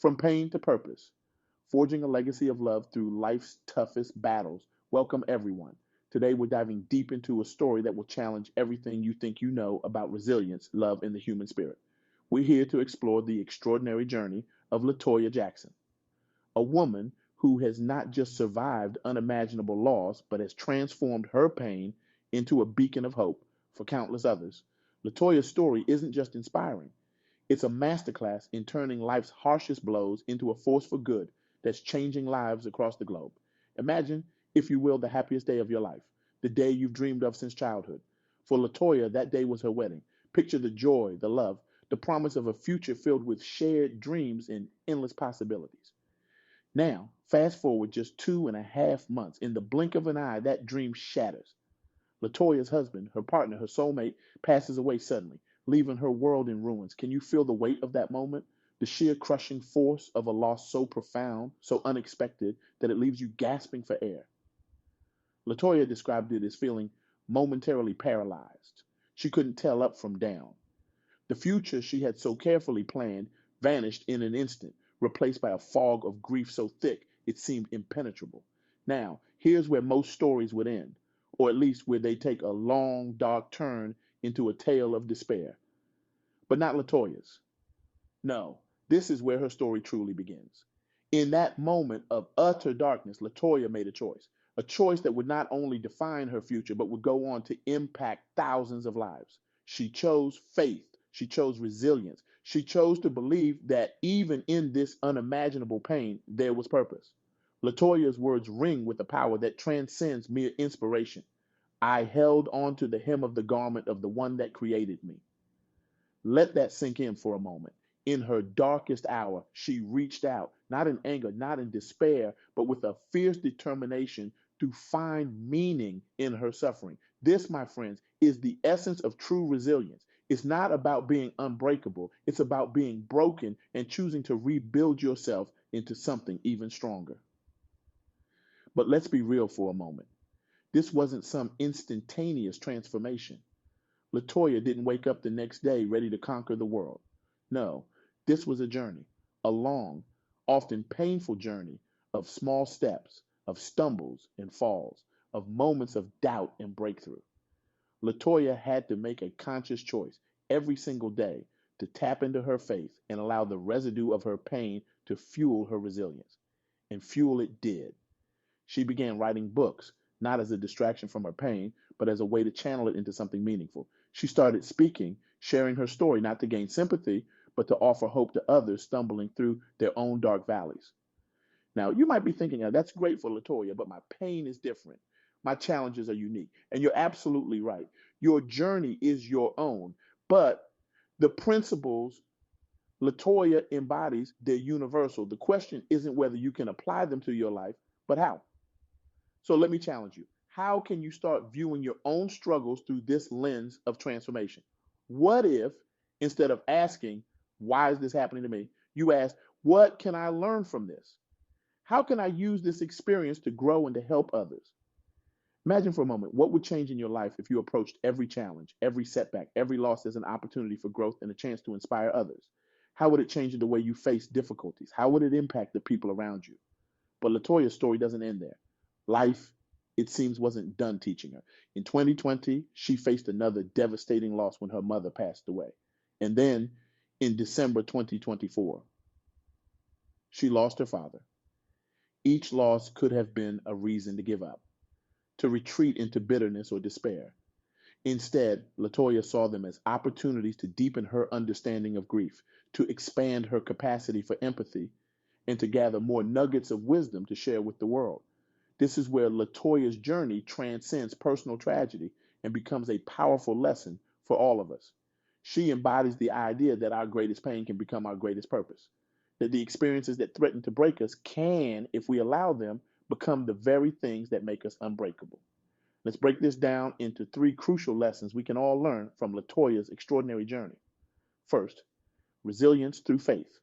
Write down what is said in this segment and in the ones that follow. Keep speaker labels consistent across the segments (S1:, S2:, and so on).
S1: From pain to purpose, forging a legacy of love through life's toughest battles. Welcome, everyone. Today, we're diving deep into a story that will challenge everything you think you know about resilience, love, and the human spirit. We're here to explore the extraordinary journey of LaToya Jackson, a woman who has not just survived unimaginable loss, but has transformed her pain into a beacon of hope for countless others. LaToya's story isn't just inspiring, it's a masterclass in turning life's harshest blows into a force for good that's changing lives across the globe. Imagine, if you will, the happiest day of your life, the day you've dreamed of since childhood. For LaToya, that day was her wedding. Picture the joy, the love, the promise of a future filled with shared dreams and endless possibilities. Now, fast forward just 2.5 months. In the blink of an eye, that dream shatters. LaToya's husband, her partner, her soulmate, passes away suddenly, leaving her world in ruins. Can you feel the weight of that moment? The sheer crushing force of a loss so profound, so unexpected, that it leaves you gasping for air. LaToya described it as feeling momentarily paralyzed. She couldn't tell up from down. The future she had so carefully planned vanished in an instant, replaced by a fog of grief so thick it seemed impenetrable. Now, here's where most stories would end, or at least where they take a long, dark turn into a tale of despair. But not LaToya's. No, this is where her story truly begins. In that moment of utter darkness, LaToya made a choice that would not only define her future, but would go on to impact thousands of lives. She chose faith. She chose resilience. She chose to believe that even in this unimaginable pain, there was purpose. LaToya's words ring with a power that transcends mere inspiration. I held on to the hem of the garment of the one that created me. Let that sink in for a moment. In her darkest hour, she reached out, not in anger, not in despair, but with a fierce determination to find meaning in her suffering. This, my friends, is the essence of true resilience. It's not about being unbreakable, it's about being broken and choosing to rebuild yourself into something even stronger. But let's be real for a moment. This wasn't some instantaneous transformation. LaToya didn't wake up the next day ready to conquer the world. No, this was a journey, a long, often painful journey of small steps, of stumbles and falls, of moments of doubt and breakthrough. LaToya had to make a conscious choice every single day to tap into her faith and allow the residue of her pain to fuel her resilience. And fuel it did. She began writing books, not as a distraction from her pain, but as a way to channel it into something meaningful. She started speaking, sharing her story, not to gain sympathy, but to offer hope to others stumbling through their own dark valleys. Now, you might be thinking, "Oh, that's great for LaToya, but my pain is different. My challenges are unique." And you're absolutely right. Your journey is your own, but the principles LaToya embodies, they're universal. The question isn't whether you can apply them to your life, but how. So let me challenge you. How can you start viewing your own struggles through this lens of transformation? What if, instead of asking, why is this happening to me, you ask, what can I learn from this? How can I use this experience to grow and to help others? Imagine for a moment what would change in your life if you approached every challenge, every setback, every loss as an opportunity for growth and a chance to inspire others. How would it change the way you face difficulties? How would it impact the people around you? But LaToya's story doesn't end there. Life, it seems, wasn't done teaching her. In 2020, she faced another devastating loss when her mother passed away. And then in December 2024, she lost her father. Each loss could have been a reason to give up, to retreat into bitterness or despair. Instead, LaToya saw them as opportunities to deepen her understanding of grief, to expand her capacity for empathy, and to gather more nuggets of wisdom to share with the world. This is where LaToya's journey transcends personal tragedy and becomes a powerful lesson for all of us. She embodies the idea that our greatest pain can become our greatest purpose, that the experiences that threaten to break us can, if we allow them, become the very things that make us unbreakable. Let's break this down into three crucial lessons we can all learn from LaToya's extraordinary journey. First, resilience through faith.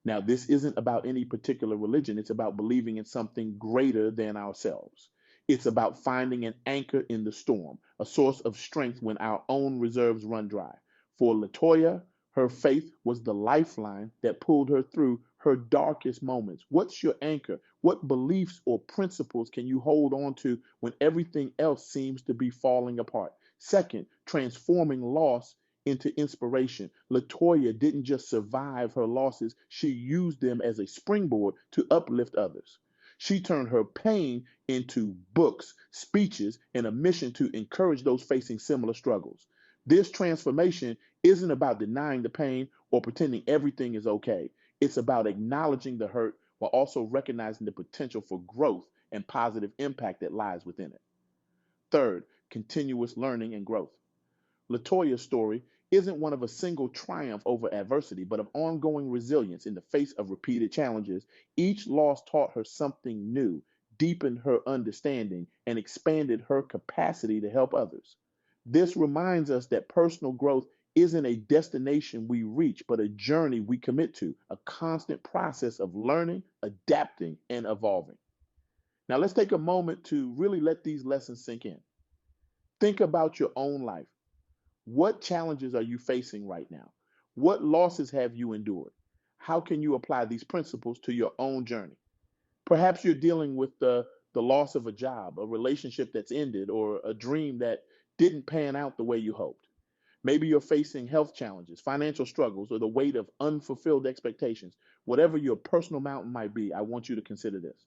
S1: Now, this isn't about any particular religion. It's about believing in something greater than ourselves. It's about finding an anchor in the storm, a source of strength when our own reserves run dry. For LaToya, her faith was the lifeline that pulled her through her darkest moments? What's your anchor? What beliefs or principles can you hold on to when everything else seems to be falling apart? Second, transforming loss into inspiration. LaToya didn't just survive her losses, she used them as a springboard to uplift others. She turned her pain into books, speeches, and a mission to encourage those facing similar struggles. This transformation isn't about denying the pain or pretending everything is okay. It's about acknowledging the hurt while also recognizing the potential for growth and positive impact that lies within it. Third, continuous learning and growth. LaToya's story isn't one of a single triumph over adversity, but of ongoing resilience in the face of repeated challenges. Each loss taught her something new, deepened her understanding, and expanded her capacity to help others. This reminds us that personal growth isn't a destination we reach, but a journey we commit to, a constant process of learning, adapting, and evolving. Now, let's take a moment to really let these lessons sink in. Think about your own life. What challenges are you facing right now? What losses have you endured? How can you apply these principles to your own journey? Perhaps you're dealing with the loss of a job, a relationship that's ended, or a dream that didn't pan out the way you hoped. Maybe you're facing health challenges, financial struggles, or the weight of unfulfilled expectations. Whatever your personal mountain might be, I want you to consider this.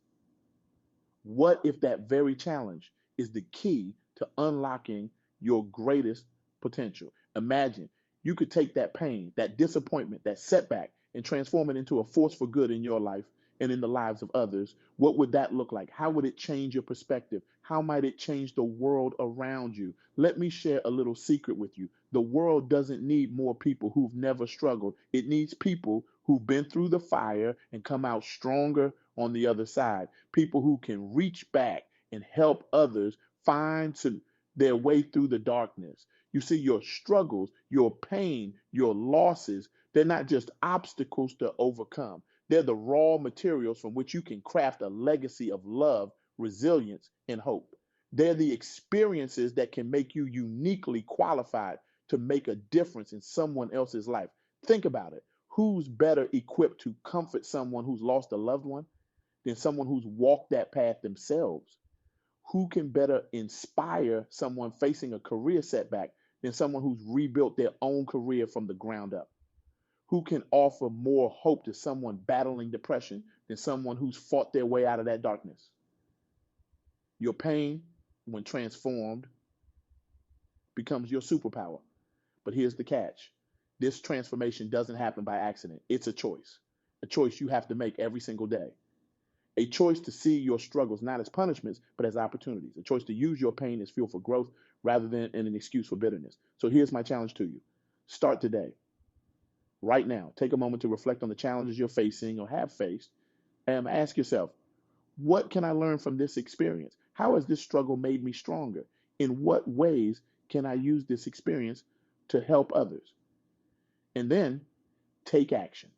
S1: What if that very challenge is the key to unlocking your greatest potential? Imagine you could take that pain, that disappointment, that setback, and transform it into a force for good in your life and in the lives of others. What would that look like? How would it change your perspective? How might it change the world around you? Let me share a little secret with you. The world doesn't need more people who've never struggled. It needs people who've been through the fire and come out stronger on the other side. People who can reach back and help others find their way through the darkness. You see, your struggles, your pain, your losses, they're not just obstacles to overcome. They're the raw materials from which you can craft a legacy of love, resilience, and hope. They're the experiences that can make you uniquely qualified to make a difference in someone else's life. Think about it. Who's better equipped to comfort someone who's lost a loved one than someone who's walked that path themselves? Who can better inspire someone facing a career setback than someone who's rebuilt their own career from the ground up? Who can offer more hope to someone battling depression than someone who's fought their way out of that darkness? Your pain, when transformed, becomes your superpower. But here's the catch. This transformation doesn't happen by accident. It's a choice you have to make every single day. A choice to see your struggles not as punishments, but as opportunities. A choice to use your pain as fuel for growth rather than an excuse for bitterness. So here's my challenge to you. Start today, right now. Take a moment to reflect on the challenges you're facing or have faced, and ask yourself, what can I learn from this experience? How has this struggle made me stronger? In what ways can I use this experience to help others? And then take action.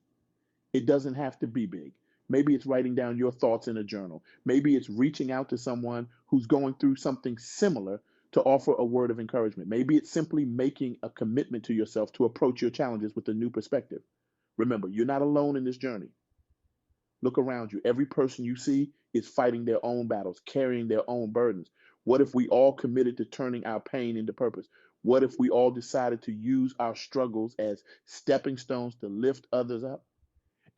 S1: It doesn't have to be big. Maybe it's writing down your thoughts in a journal. Maybe it's reaching out to someone who's going through something similar to offer a word of encouragement. Maybe it's simply making a commitment to yourself to approach your challenges with a new perspective. Remember, you're not alone in this journey. Look around you. Every person you see is fighting their own battles, carrying their own burdens. What if we all committed to turning our pain into purpose? What if we all decided to use our struggles as stepping stones to lift others up?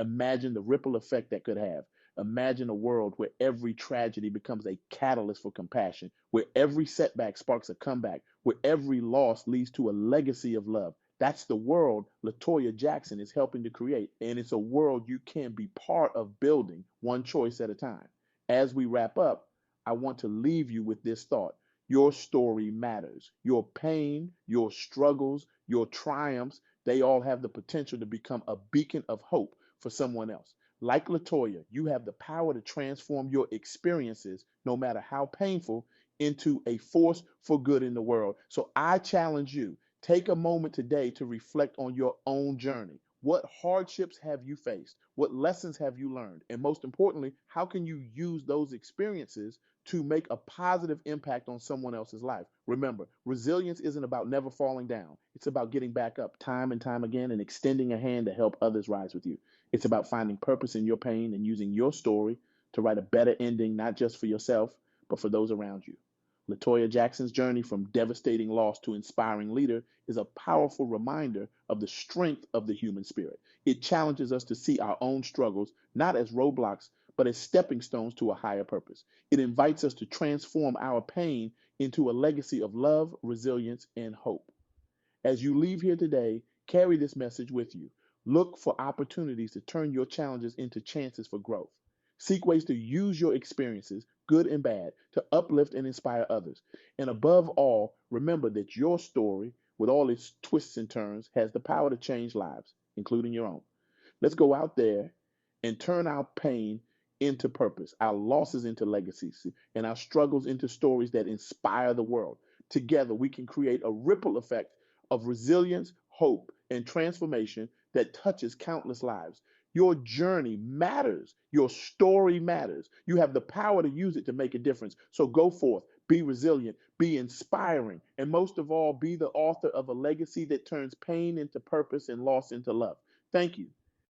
S1: Imagine the ripple effect that could have. Imagine a world where every tragedy becomes a catalyst for compassion, where every setback sparks a comeback, where every loss leads to a legacy of love. That's the world LaToya Jackson is helping to create, and it's a world you can be part of building one choice at a time. As we wrap up, I want to leave you with this thought. Your story matters. Your pain, your struggles, your triumphs, they all have the potential to become a beacon of hope for someone else. Like LaToya, you have the power to transform your experiences, no matter how painful, into a force for good in the world. So I challenge you, take a moment today to reflect on your own journey. What hardships have you faced? What lessons have you learned? And most importantly, how can you use those experiences to make a positive impact on someone else's life? Remember, resilience isn't about never falling down. It's about getting back up time and time again and extending a hand to help others rise with you. It's about finding purpose in your pain and using your story to write a better ending, not just for yourself, but for those around you. LaToya Jackson's journey from devastating loss to inspiring leader is a powerful reminder of the strength of the human spirit. It challenges us to see our own struggles not as roadblocks, but as stepping stones to a higher purpose. It invites us to transform our pain into a legacy of love, resilience, and hope. As you leave here today, carry this message with you. Look for opportunities to turn your challenges into chances for growth. Seek ways to use your experiences, good and bad, to uplift and inspire others. And above all, remember that your story, with all its twists and turns, has the power to change lives, including your own. Let's go out there and turn our pain into purpose, our losses into legacies, and our struggles into stories that inspire the world. Together, we can create a ripple effect of resilience, hope, and transformation that touches countless lives. Your journey matters. Your story matters. You have the power to use it to make a difference. So go forth, be resilient, be inspiring, and most of all, be the author of a legacy that turns pain into purpose and loss into love. Thank you